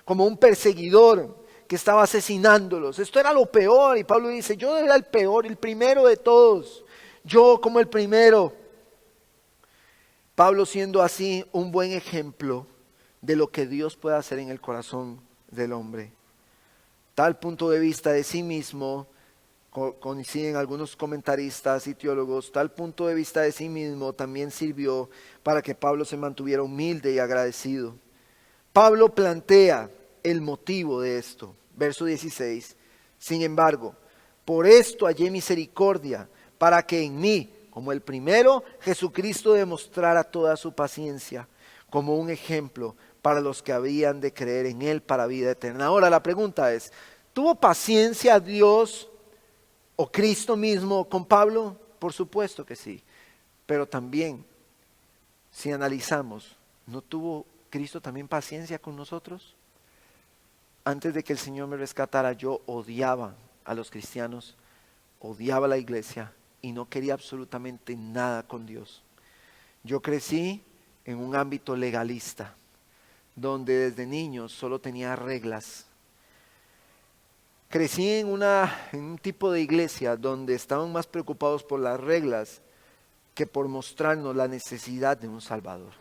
como un perseguidor que estaba asesinándolos? Esto era lo peor, y Pablo dice: yo era el peor, el primero de todos, yo como el primero. Pablo siendo así un buen ejemplo de lo que Dios puede hacer en el corazón del hombre. Tal punto de vista de sí mismo, coinciden algunos comentaristas y teólogos, tal punto de vista de sí mismo también sirvió para que Pablo se mantuviera humilde y agradecido. Pablo plantea el motivo de esto. Verso 16. Sin embargo, por esto hallé misericordia, para que en mí, como el primero, Jesucristo demostrara toda su paciencia, como un ejemplo para los que habían de creer en Él para vida eterna. Ahora la pregunta es: ¿tuvo paciencia Dios o Cristo mismo con Pablo? Por supuesto que sí. Pero también, si analizamos, ¿no tuvo Cristo también paciencia con nosotros? Antes de que el Señor me rescatara, yo odiaba a los cristianos, odiaba a la iglesia y no quería absolutamente nada con Dios. Yo crecí en un ámbito legalista, donde desde niño solo tenía reglas. Crecí en un tipo de iglesia donde estaban más preocupados por las reglas que por mostrarnos la necesidad de un Salvador.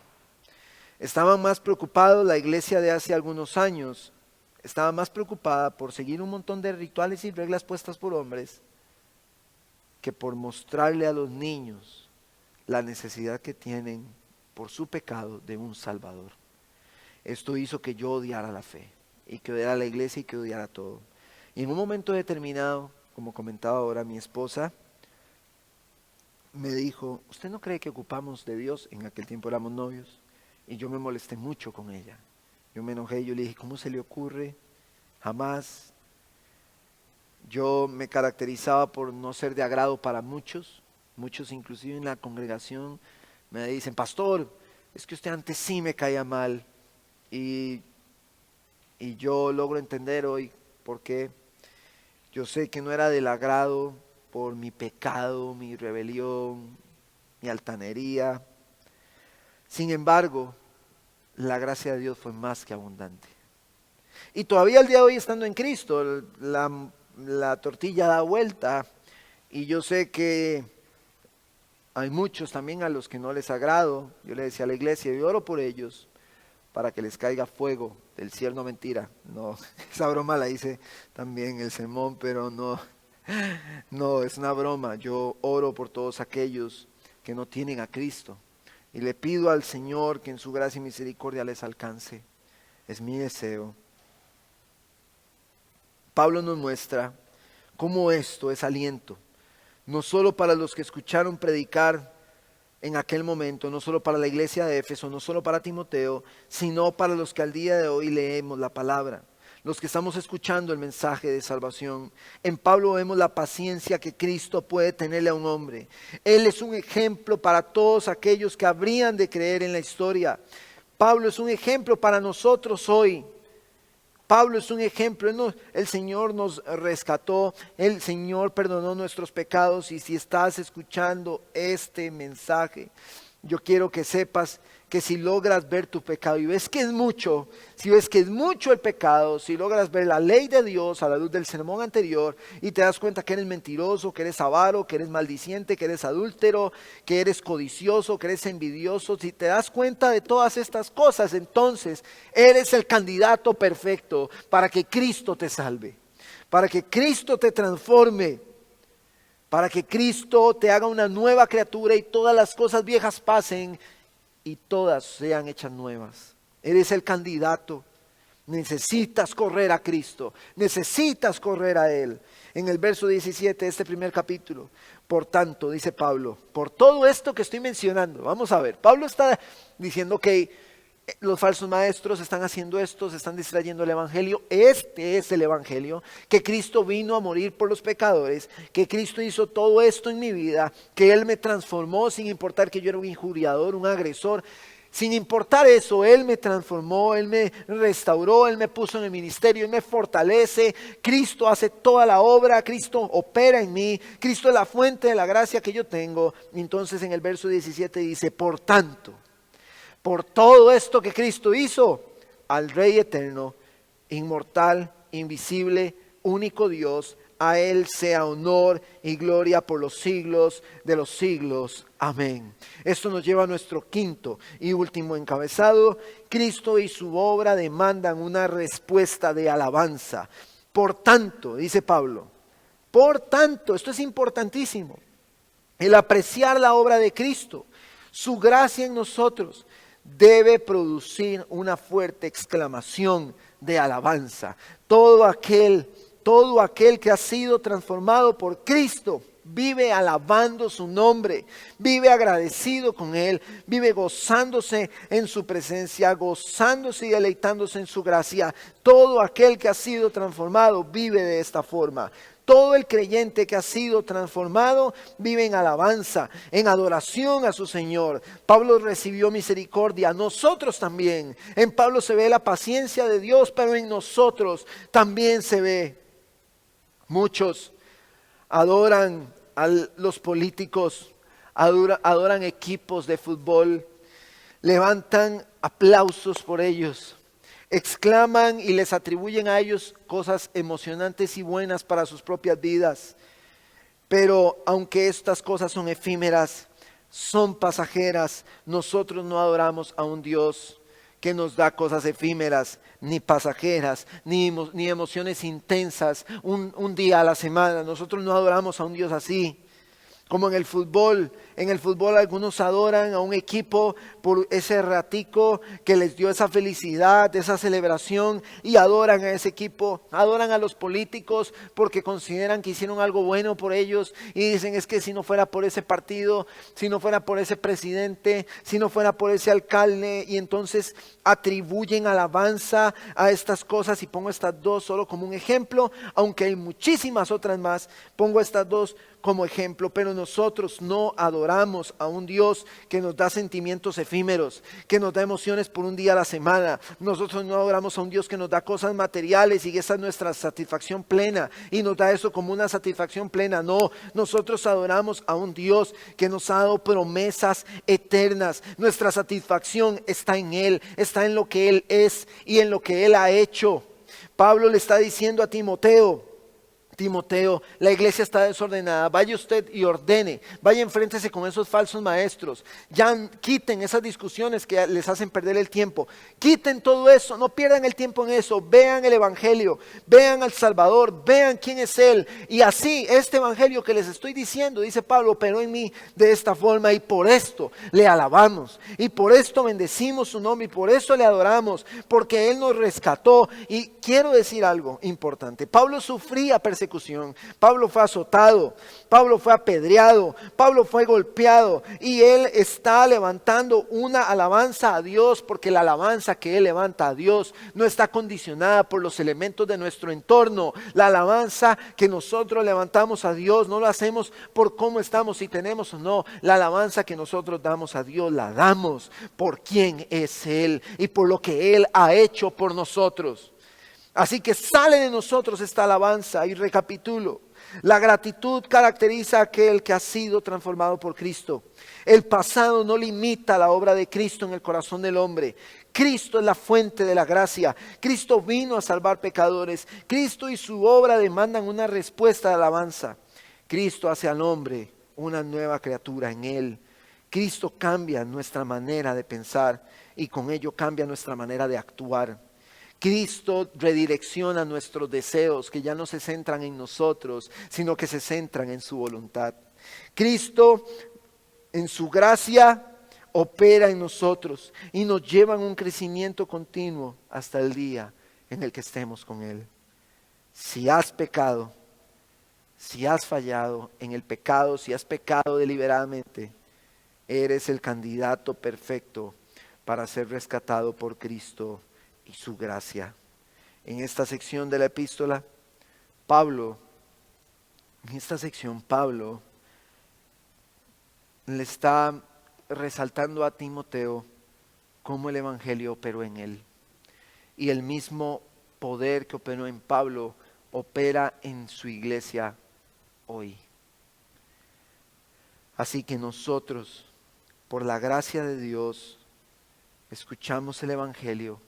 Estaban más preocupados, la iglesia de hace algunos años estaba más preocupada por seguir un montón de rituales y reglas puestas por hombres que por mostrarle a los niños la necesidad que tienen por su pecado de un Salvador. Esto hizo que yo odiara la fe y que odiara la iglesia y que odiara todo. Y en un momento determinado, como comentaba ahora mi esposa, me dijo, ¿usted no cree que ocupamos de Dios? En aquel tiempo éramos novios y yo me molesté mucho con ella. Yo me enojé y yo le dije, ¿cómo se le ocurre? Jamás. Yo me caracterizaba por no ser de agrado para muchos inclusive en la congregación me dicen, pastor, es que usted antes sí me caía mal. Y yo logro entender hoy por qué. Yo sé que no era del agrado por mi pecado, mi rebelión, mi altanería. Sin embargo, la gracia de Dios fue más que abundante. Y todavía el día de hoy, estando en Cristo, la tortilla da vuelta. Y yo sé que hay muchos también a los que no les agrado. Yo le decía a la iglesia, yo oro por ellos para que les caiga fuego del cielo. No, mentira, no, esa broma la hice también en el sermón, pero no, es una broma. Yo oro por todos aquellos que no tienen a Cristo y le pido al Señor que en su gracia y misericordia les alcance. Es mi deseo. Pablo nos muestra cómo esto es aliento, no solo para los que escucharon predicar en aquel momento, no solo para la iglesia de Éfeso, no solo para Timoteo, sino para los que al día de hoy leemos la palabra, los que estamos escuchando el mensaje de salvación. En Pablo vemos la paciencia que Cristo puede tenerle a un hombre. Él es un ejemplo para todos aquellos que habrían de creer en la historia. Pablo es un ejemplo para nosotros hoy. Pablo es un ejemplo. El Señor nos rescató, el Señor perdonó nuestros pecados. Y si estás escuchando este mensaje, yo quiero que sepas que si logras ver tu pecado y ves que es mucho, si ves que es mucho el pecado, si logras ver la ley de Dios a la luz del sermón anterior y te das cuenta que eres mentiroso, que eres avaro, que eres maldiciente, que eres adúltero, que eres codicioso, que eres envidioso, si te das cuenta de todas estas cosas, entonces eres el candidato perfecto para que Cristo te salve, para que Cristo te transforme, para que Cristo te haga una nueva criatura y todas las cosas viejas pasen y todas sean hechas nuevas. Eres el candidato. Necesitas correr a Cristo. Necesitas correr a Él. En el verso 17 de este primer capítulo. Por tanto, dice Pablo, por todo esto que estoy mencionando, vamos a ver, Pablo está diciendo que los falsos maestros están haciendo esto, se están distrayendo el evangelio. Este es el evangelio, que Cristo vino a morir por los pecadores, que Cristo hizo todo esto en mi vida, que Él me transformó sin importar que yo era un injuriador, un agresor. Sin importar eso, Él me transformó, Él me restauró, Él me puso en el ministerio, Él me fortalece. Cristo hace toda la obra, Cristo opera en mí, Cristo es la fuente de la gracia que yo tengo. Entonces en el verso 17 dice, por tanto, por todo esto que Cristo hizo, al Rey eterno, inmortal, invisible, único Dios, a Él sea honor y gloria por los siglos de los siglos. Amén. Esto nos lleva a nuestro quinto y último encabezado. Cristo y su obra demandan una respuesta de alabanza. Por tanto, dice Pablo, por tanto, esto es importantísimo, el apreciar la obra de Cristo, su gracia en nosotros, debe producir una fuerte exclamación de alabanza. Todo aquel que ha sido transformado por Cristo vive alabando su nombre, vive agradecido con Él, vive gozándose en su presencia, gozándose y deleitándose en su gracia. Todo aquel que ha sido transformado vive de esta forma. Todo el creyente que ha sido transformado vive en alabanza, en adoración a su Señor. Pablo recibió misericordia, nosotros también. En Pablo se ve la paciencia de Dios, pero en nosotros también se ve. Muchos adoran a los políticos, adoran equipos de fútbol, levantan aplausos por ellos. Exclaman y les atribuyen a ellos cosas emocionantes y buenas para sus propias vidas. Pero aunque estas cosas son efímeras, son pasajeras, nosotros no adoramos a un Dios que nos da cosas efímeras, ni pasajeras, ni emociones intensas, un día a la semana. Nosotros no adoramos a un Dios así. Como en el fútbol algunos adoran a un equipo por ese ratico que les dio esa felicidad, esa celebración, y adoran a ese equipo, adoran a los políticos porque consideran que hicieron algo bueno por ellos y dicen es que si no fuera por ese partido, si no fuera por ese presidente, si no fuera por ese alcalde, y entonces atribuyen alabanza a estas cosas, y pongo estas dos solo como un ejemplo, aunque hay muchísimas otras más, pongo estas dos como ejemplo, pero nosotros no adoramos a un Dios que nos da sentimientos efímeros, que nos da emociones por un día a la semana. Nosotros no adoramos a un Dios que nos da cosas materiales y esa es nuestra satisfacción plena y nos da eso como una satisfacción plena. No, nosotros adoramos a un Dios que nos ha dado promesas eternas. Nuestra satisfacción está en Él, está en lo que Él es y en lo que Él ha hecho. Pablo le está diciendo a Timoteo, la iglesia está desordenada, vaya usted y ordene, vaya enfréntese con esos falsos maestros, ya quiten esas discusiones que les hacen perder el tiempo, quiten todo eso, no pierdan el tiempo en eso, vean el evangelio, vean al Salvador, vean quién es Él, y así este evangelio que les estoy diciendo, dice Pablo, operó en mí de esta forma y por esto le alabamos, y por esto bendecimos su nombre, y por eso le adoramos, porque Él nos rescató. Y quiero decir algo importante, Pablo sufría persecución, Pablo fue azotado, Pablo fue apedreado, Pablo fue golpeado y él está levantando una alabanza a Dios, porque la alabanza que él levanta a Dios no está condicionada por los elementos de nuestro entorno. La alabanza que nosotros levantamos a Dios no lo hacemos por cómo estamos, si tenemos o no. La alabanza que nosotros damos a Dios la damos por quién es Él y por lo que Él ha hecho por nosotros. Así que sale de nosotros esta alabanza, y recapitulo. La gratitud caracteriza a aquel que ha sido transformado por Cristo. El pasado no limita la obra de Cristo en el corazón del hombre. Cristo es la fuente de la gracia. Cristo vino a salvar pecadores. Cristo y su obra demandan una respuesta de alabanza. Cristo hace al hombre una nueva criatura en Él. Cristo cambia nuestra manera de pensar y con ello cambia nuestra manera de actuar. Cristo redirecciona nuestros deseos, que ya no se centran en nosotros, sino que se centran en su voluntad. Cristo, en su gracia, opera en nosotros y nos lleva en un crecimiento continuo hasta el día en el que estemos con Él. Si has pecado, si has fallado en el pecado, si has pecado deliberadamente, eres el candidato perfecto para ser rescatado por Cristo y su gracia. En esta sección de la epístola, Pablo le está resaltando a Timoteo cómo el evangelio operó en él. Y el mismo poder que operó en Pablo opera en su iglesia hoy. Así que nosotros, por la gracia de Dios, escuchamos el evangelio.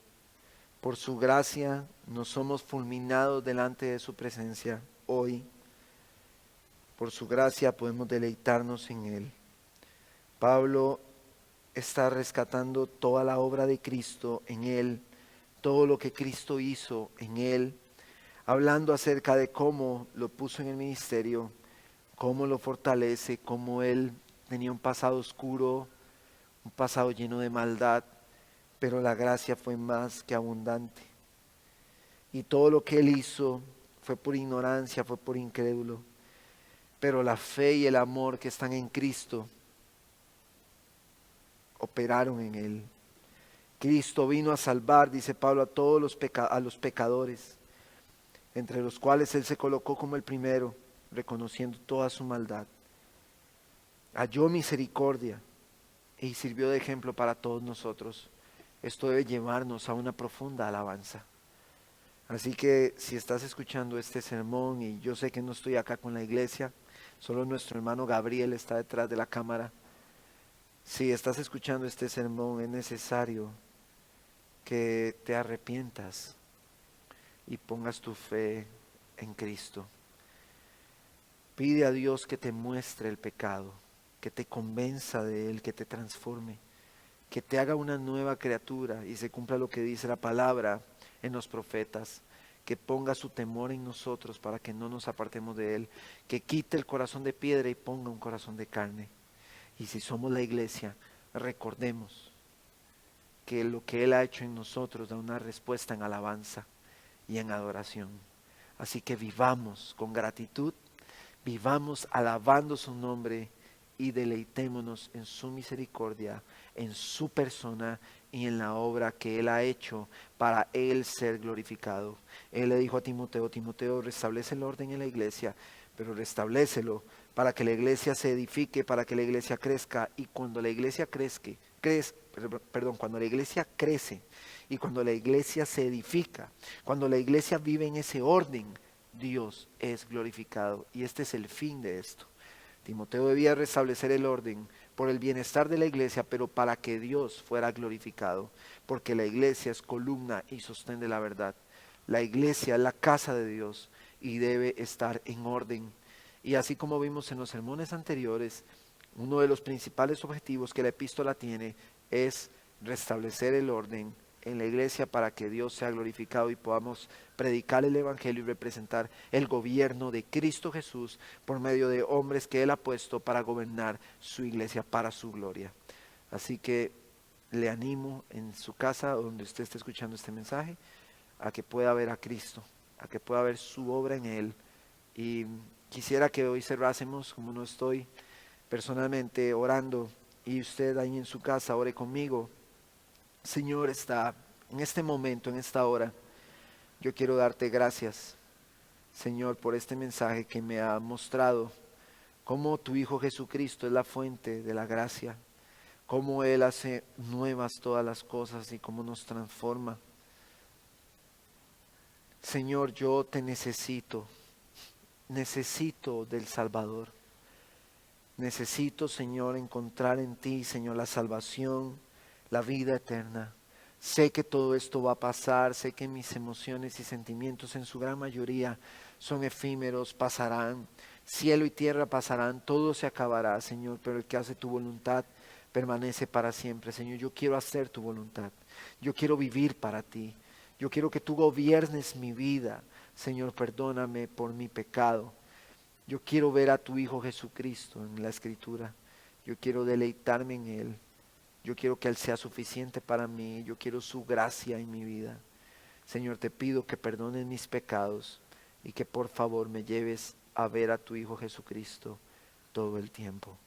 Por su gracia nos somos fulminados delante de su presencia hoy. Por su gracia podemos deleitarnos en Él. Pablo está rescatando toda la obra de Cristo en Él, todo lo que Cristo hizo en Él, hablando acerca de cómo lo puso en el ministerio, cómo lo fortalece, cómo Él tenía un pasado oscuro, un pasado lleno de maldad, pero la gracia fue más que abundante. Y todo lo que Él hizo fue por ignorancia, fue por incrédulo. Pero la fe y el amor que están en Cristo operaron en Él. Cristo vino a salvar, dice Pablo, a todos los pecadores, entre los cuales Él se colocó como el primero, reconociendo toda su maldad. Halló misericordia y sirvió de ejemplo para todos nosotros. Esto debe llevarnos a una profunda alabanza. Así que si estás escuchando este sermón, y yo sé que no estoy acá con la iglesia, solo nuestro hermano Gabriel está detrás de la cámara. Si estás escuchando este sermón, es necesario que te arrepientas y pongas tu fe en Cristo. Pide a Dios que te muestre el pecado, que te convenza de él, que te transforme, que te haga una nueva criatura y se cumpla lo que dice la palabra en los profetas, que ponga su temor en nosotros para que no nos apartemos de Él, que quite el corazón de piedra y ponga un corazón de carne. Y si somos la iglesia, recordemos que lo que Él ha hecho en nosotros da una respuesta en alabanza y en adoración. Así que vivamos con gratitud, vivamos alabando su nombre y deleitémonos en su misericordia, en su persona y en la obra que Él ha hecho para Él ser glorificado. Él le dijo a Timoteo: Timoteo, restablece el orden en la iglesia, pero restablécelo para que la iglesia se edifique, para que la iglesia crezca. Y cuando la iglesia cuando la iglesia crece y cuando la iglesia se edifica, cuando la iglesia vive en ese orden, Dios es glorificado. Y este es el fin de esto. Timoteo debía restablecer el orden por el bienestar de la iglesia, pero para que Dios fuera glorificado, porque la iglesia es columna y sostén de la verdad. La iglesia es la casa de Dios y debe estar en orden. Y así como vimos en los sermones anteriores, uno de los principales objetivos que la epístola tiene es restablecer el orden en la iglesia para que Dios sea glorificado y podamos predicar el evangelio y representar el gobierno de Cristo Jesús por medio de hombres que Él ha puesto para gobernar su iglesia para su gloria. Así que le animo en su casa donde usted esté escuchando este mensaje a que pueda ver a Cristo, a que pueda ver su obra en Él. Y quisiera que hoy cerrásemos, como no estoy personalmente orando, y usted ahí en su casa ore conmigo. Señor, está en este momento, en esta hora, yo quiero darte gracias, Señor, por este mensaje que me ha mostrado cómo tu Hijo Jesucristo es la fuente de la gracia, cómo Él hace nuevas todas las cosas y cómo nos transforma. Señor, yo te necesito del Salvador. Necesito, Señor, encontrar en ti, Señor, la salvación, la vida eterna. Sé que todo esto va a pasar, sé que mis emociones y sentimientos en su gran mayoría son efímeros, pasarán. Cielo y tierra pasarán, todo se acabará, Señor, pero el que hace tu voluntad permanece para siempre. Señor, yo quiero hacer tu voluntad, yo quiero vivir para ti, yo quiero que tú gobiernes mi vida. Señor, perdóname por mi pecado. Yo quiero ver a tu Hijo Jesucristo en la Escritura. Yo quiero deleitarme en Él. Yo quiero que Él sea suficiente para mí. Yo quiero su gracia en mi vida. Señor, te pido que perdones mis pecados y que por favor me lleves a ver a tu Hijo Jesucristo todo el tiempo.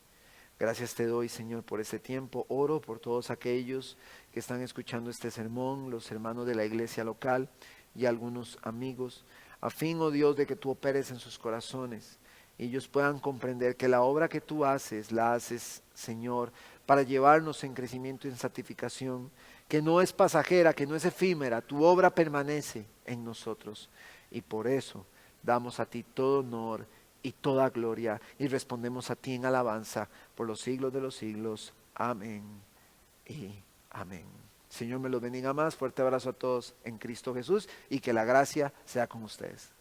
Gracias te doy, Señor, por este tiempo. Oro por todos aquellos que están escuchando este sermón, los hermanos de la iglesia local y algunos amigos, a fin, oh Dios, de que tú operes en sus corazones y ellos puedan comprender que la obra que tú haces, la haces, Señor, para llevarnos en crecimiento y en santificación, que no es pasajera, que no es efímera, tu obra permanece en nosotros. Y por eso damos a ti todo honor y toda gloria y respondemos a ti en alabanza por los siglos de los siglos. Amén y amén. Señor me los bendiga más. Fuerte abrazo a todos en Cristo Jesús y que la gracia sea con ustedes.